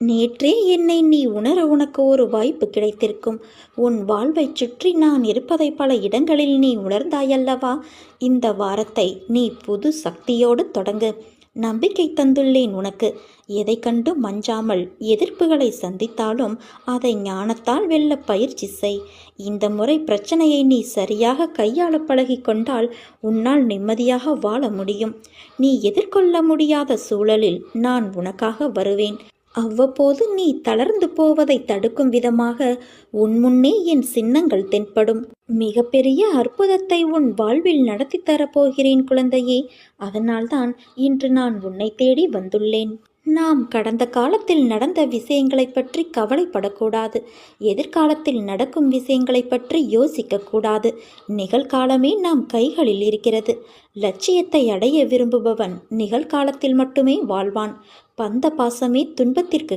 நேற்றே என்னை நீ உணர உனக்கு ஒரு வாய்ப்பு கிடைத்திருக்கும். உன் வாழ்வைச் சுற்றி நான் இருப்பதை பல இடங்களில் நீ உணர்ந்தாயல்லவா? இந்த வாரத்தை நீ புது சக்தியோடு தொடங்கு. நம்பிக்கை தந்துள்ளேன் உனக்கு. எதை கண்டு மஞ்சாமல் எதிர்ப்புகளை சந்தித்தாலும் அதை ஞானத்தால் வெல்ல பயிற்சி செய். இந்த முறை பிரச்சனையை நீ சரியாக கையாள பழகி கொண்டால் உன்னால் நிம்மதியாக வாழ முடியும். நீ எதிர்கொள்ள முடியாத சூழலில் நான் உனக்காக வருவேன். அவ்வப்போது நீ தளர்ந்து போவதை தடுக்கும் விதமாக உன் முன்னே என் சின்னங்கள் தென்படும். மிகப்பெரிய அற்புதத்தை உன் வாழ்வில் நடத்தி தரப்போகிறேன் குழந்தையே. அதனால்தான் இன்று நான் உன்னை தேடி வந்துள்ளேன். நாம் கடந்த காலத்தில் நடந்த விஷயங்களை பற்றி கவலைப்படக்கூடாது. எதிர்காலத்தில் நடக்கும் விஷயங்களை பற்றி யோசிக்கக்கூடாது. நிகழ்காலமே நாம் கைகளில் இருக்கிறது. லட்சியத்தை அடைய விரும்புபவன் நிகழ்காலத்தில் மட்டுமே வாழ்வான். பந்த பாசமே துன்பத்திற்கு